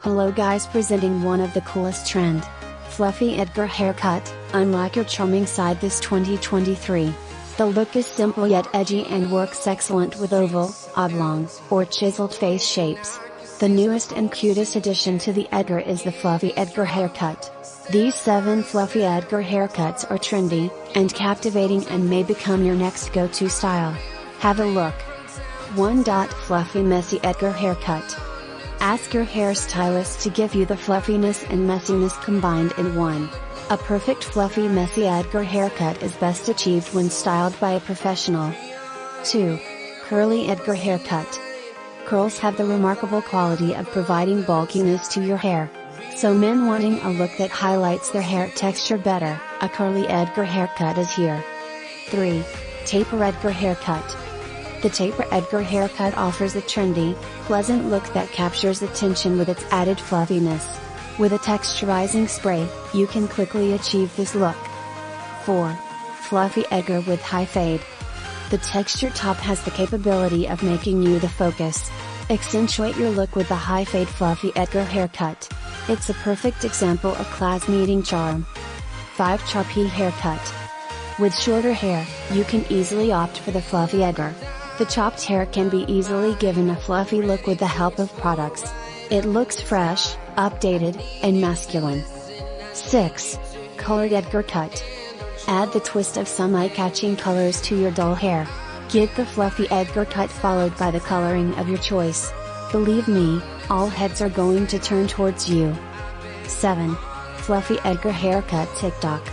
Hello guys, presenting one of the coolest trend. Fluffy Edgar haircut, unlike your charming side this 2023. The look is simple yet edgy and works excellent with oval, oblong, or chiseled face shapes. The newest and cutest addition to the Edgar is the Fluffy Edgar haircut. These 7 Fluffy Edgar haircuts are trendy, and captivating and may become your next go-to style. Have a look. 1. Fluffy Messy Edgar haircut. Ask your hairstylist to give you the fluffiness and messiness combined in one. A perfect fluffy messy Edgar haircut is best achieved when styled by a professional. 2. Curly Edgar haircut. Curls have the remarkable quality of providing bulkiness to your hair. So men wanting a look that highlights their hair texture better, a curly Edgar haircut is here. 3. Taper Edgar haircut. The Taper Edgar haircut offers a trendy, pleasant look that captures attention with its added fluffiness. With a texturizing spray, you can quickly achieve this look. 4. Fluffy Edgar with high fade. The textured top has the capability of making you the focus. Accentuate your look with the high fade Fluffy Edgar haircut. It's a perfect example of class meeting charm. 5. Choppy Haircut. With shorter hair, you can easily opt for the Fluffy Edgar. The chopped hair can be easily given a fluffy look with the help of products. It looks fresh, updated, and masculine. 6. Colored Edgar Cut. Add the twist of some eye-catching colors to your dull hair. Get the Fluffy Edgar Cut followed by the coloring of your choice. Believe me, all heads are going to turn towards you. 7. Fluffy Edgar Haircut TikTok.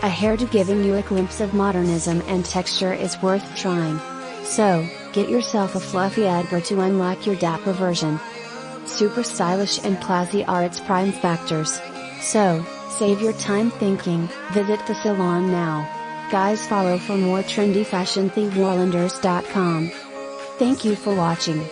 A hairdo giving you a glimpse of modernism and texture is worth trying. So, get yourself a Fluffy Edgar to unlock your dapper version. Super stylish and classy are its prime factors. So, save your time thinking, visit the salon now. Guys, follow for more trendy fashion themewarlanders.com. Thank you for watching.